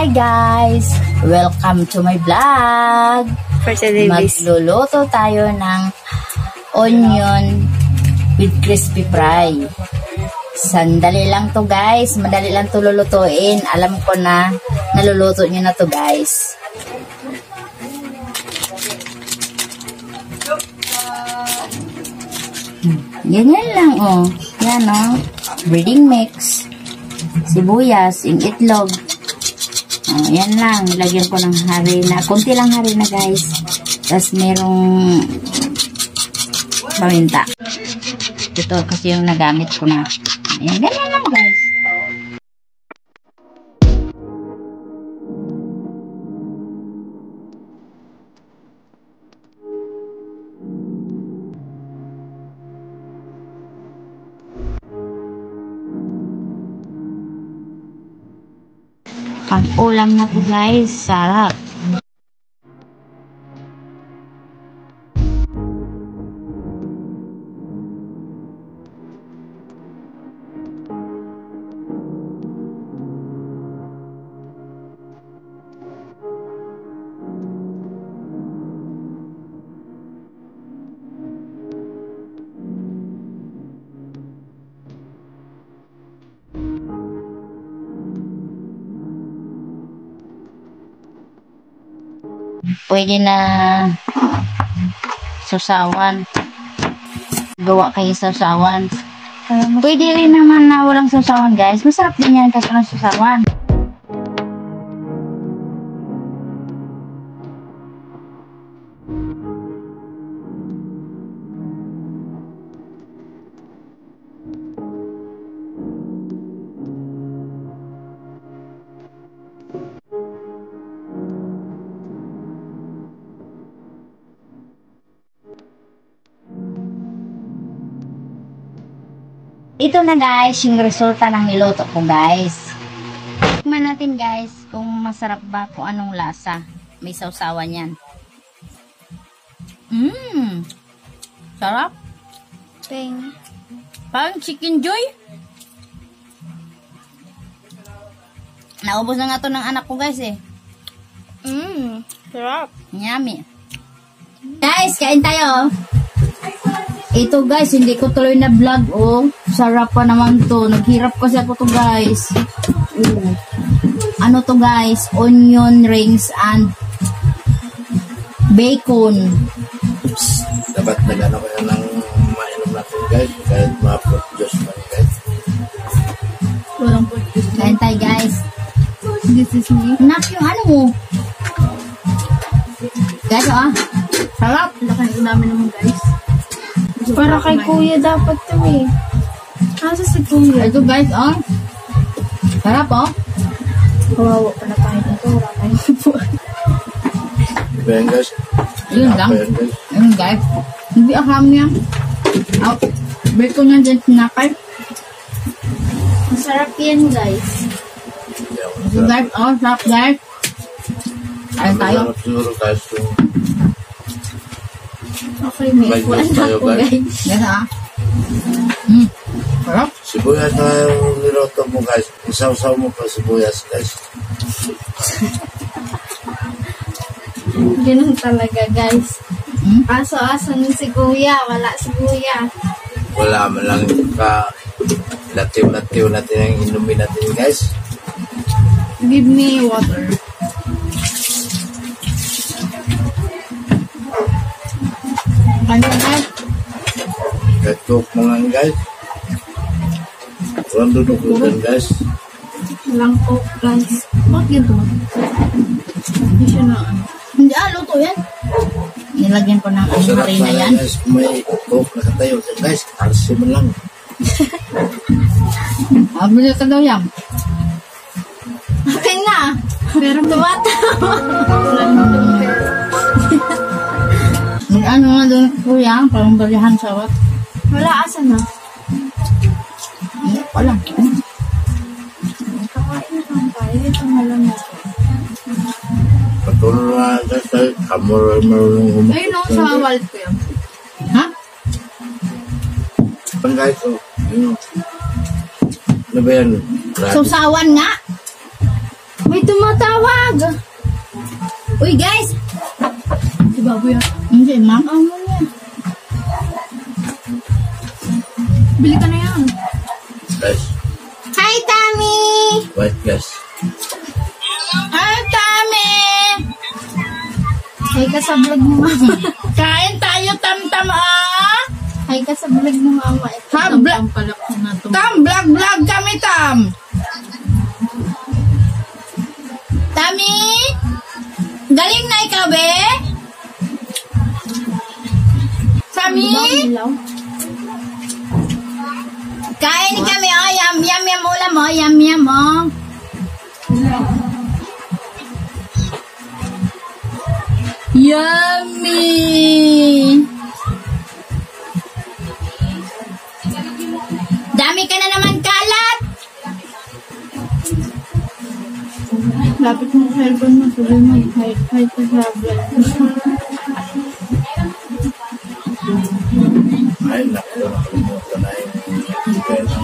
Hi guys! Welcome to my vlog! For today, magluluto tayo ng onion with crispy fry. Sandali lang to guys. Madali lang to lulutuin. Alam ko na naluluto nyo na to guys. Ganyan lang oh. Yan oh. Breading mix. Sibuyas, yung itlog. Oh, yan lang. Lagyan ko ng harina. Kunti lang harina guys. Tapos merong paminta. Ito kasi yung nagamit ko na. Ayan, ganyan lang guys. Pag-ulam na po guys, sarap. Pwede na sausawan. Gawa kayo sausawan. Pwede rin naman na walang sausawan guys. Masarap din yan kasi walang sausawan. Ito na guys, yung resulta ng niluto ko guys. Tingnan natin guys kung masarap ba, kung anong lasa. May sausawan yan. Sarap. Parang chicken joy. Naubos na nga to ng anak ko guys eh. Sarap. Yummy. Guys, kain tayo. Ito guys, hindi ko tuloy na vlog oh. Sarap pa naman to. Naghirap kasi ako to guys. Ano to guys? Onion rings and bacon. Dapat nagano kaya ng mainom natin guys. Kahit mga fruit juice man guys. Walang fruit juice. Kain tayo guys. This is me. Nak yung ano mo. Guys oh. Sarap. Laki namin naman guys. Para kay kuya dapat to eh. Asa si kuya? Ito guys, oh. Sarap, oh. Kawawa pa na tayo dito. Wala tayong upuan. Ayan guys. Yun lang. Yun guys. Hindi akam niya. Oh, bacon niya dyan sinakay. Masarap yan guys. Ito guys, oh. Sarap guys. Ayun tayo. Masarap siguro guys. Okay, may upuan na ako guys. Yan ah. Sarap. Sibuyas na yung niloto mo guys. Isaw-saw mo pa sibuyas guys. Ganun talaga guys. Aso-aso nun si kuya. Wala si kuya. Wala man lang ka latiw-latiw natin ang inumin natin guys. Give me water. Ano guys? Katok mo nga guys. Walang duduk-dudukan guys. Walang coke guys. Bakit ito? Hindi siya na ano. Hindi luto yan. Nilagyan ko ng Masarap harina pala yan. guys. Kung may coke na katayo guys. Arsi mo lang. Bili ka daw yan. Okay na. Pero tumata. Wala naman pero. May ano nga doon kuya, parang balihan sawat. Wala asa na. Hindi ko alam. Kakain na lang tayo. Ito na lang natin. Patuloy na guys. Kamor marunong humakot. Ayun ako sa wallet ko yan. Ha? Ang guys, oh. Ano ba yan? Sausawan nga. May tumatawag. Uy, guys! Si baboy ah. Hindi, ma'am. Amo niya. Bili ka na yan. Guys, Hi, Tami! wait guys. Hi, Tami! Hay ka sa vlog mo, mama. Kain tayo, Tam-Tam, ah! Hay ka sa vlog mo, mama. Ito, Ha, tam-tam pala ko na to. Tam, vlog kami, Tam! Tami! Galing na ikaw, be? Tami? Ilaw? Kain kami, oh. Yum, yum, yum ulam, oh. Yum, yum, oh. Yummy! Dami ka na naman kalat! Lapit mo sa cellphone mo. Sabi mo, hay ka sa vlog. Ay, naku, nakalimutan na yung kaya na.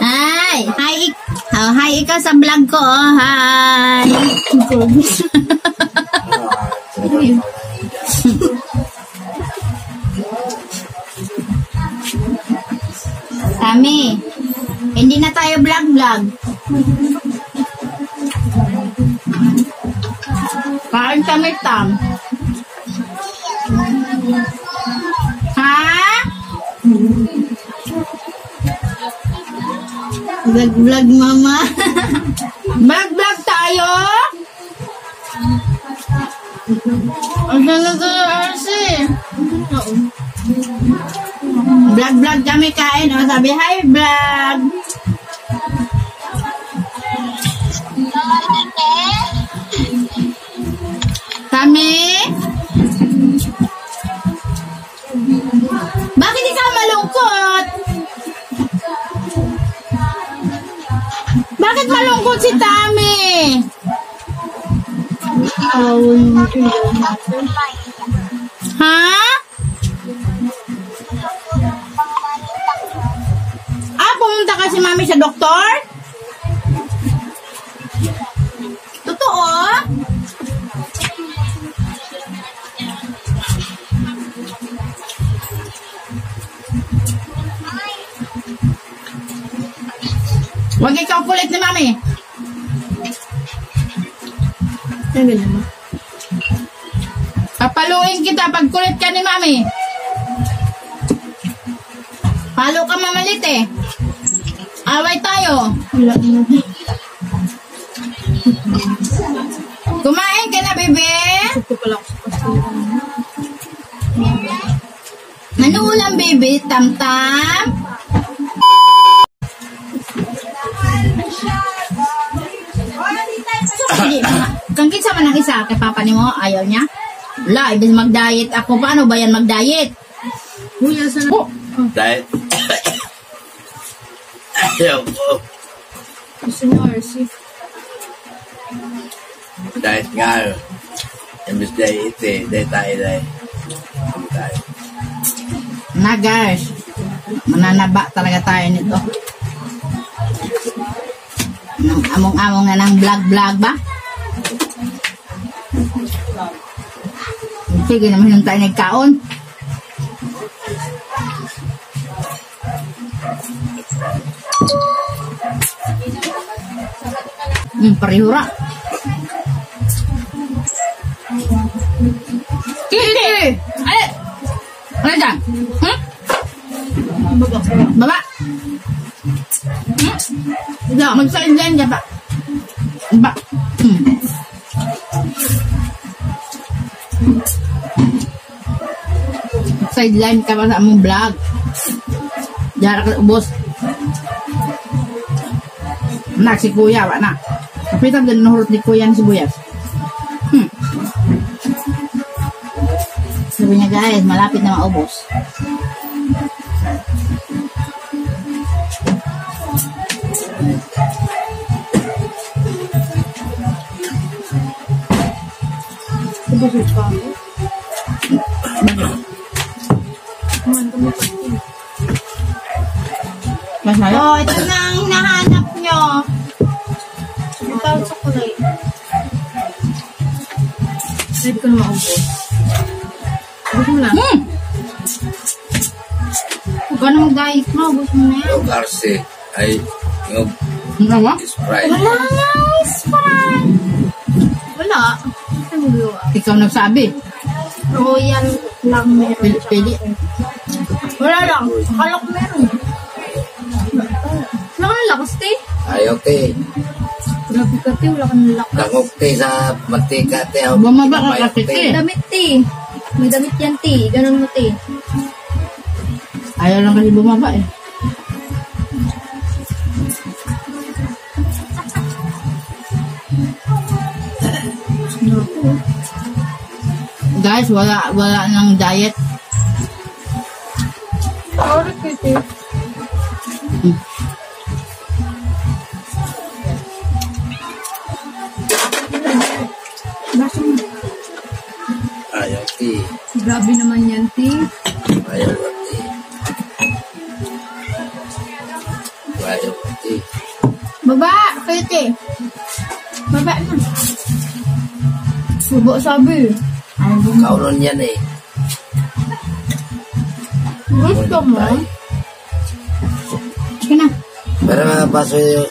Hi! Hi ikaw sa vlog ko, oh. Hi! Tami, hindi na tayo vlog. Kain kami, Tam. Ha? Vlog, mama. Vlog tayo? Ang talaga, Arsi. Oo. Vlog kami kain. O, sabi, hi, vlog. Kami? Bakit ikaw malungkot? Bakit malungkot si Tami? Ha? Pumunta ka si Mami sa doktor? Totoo? Huwag ikaw kulit ni Mami. Ano naman? Papaluin kita pag kulit ka ni Mami. Palo ka mamalit eh. Away tayo. Wala na. Kumain ka na, bebe? Ito pala ako sa pastulan. Ano ulam, bebe? Tam-tam? Kang kinsa man ang isa kay papa ni mo, ayaw niya? Wala, ibig mag-diet ako. Paano ba yan mag-diet? Kuya, saan na? Diet. Ayaw ko. Gusto niyo, Arsi. Diet nga. Imbis diet eh. Diet tayo dahil. Diet. Na guys, mananaba talaga tayo nito. Among-among na ng vlog ba? Sige naman yung tayo nagkaon. Parihura. Kiki! Ay! Ano dyan? Baba! Mag-sideline dyan ba? Ba? Sideline ka ba sa among vlog? Diyan ka ubos. Anak, si kuya, ba na? Kapitan din nahurot ni kuya ng sibuyas. Sabi niya guys, malapit na maubos. Ubusot pa ako. Oh, ito na ang hinahanap nyo. Ito sa kulay. Pwede ko na maubos. Ubos mo na. Huwag ka na mag-diet mo. Ubus mo na yan. Yung RC ay yung Ano ba? Sprite. Wala guys. Parang. Wala. Ano magawa? Ikaw nagsabi. Royal lang meron. Pili. Wala lang. Akala ko meron. Wala ka nalakas, te. Ay, okay. Grabe ka, te. Wala ka nalakas. Langok te sa mantika te. Bumaba ka kasi, te. May damit, te. May damit yan, te. Ganun mo, te. Ayaw lang kasi bumaba eh. Guys, wala nang diet. Sorry, te. Baso mo. Ayaw te. Grabe naman yan, te. Ayaw te. Ayaw te. Baba! Kayo, te. Baba na. Baba, sabi. Kaunon yan eh. Gusto mo? Sige na. Pero mga baso yun.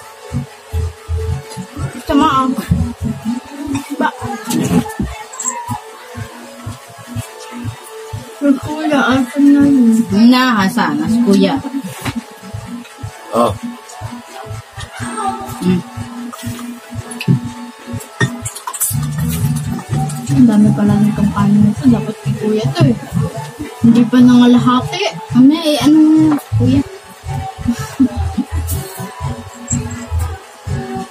Sama ako. Ba? Kuya, asan na yun? Nahasa, nas kuya. Oh, Ang dami pala ng kampanya nito. Dapat kay kuya to eh. Hindi pa nangalahati. Ano, kuya?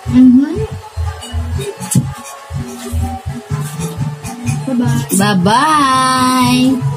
Bye-bye. Bye-bye!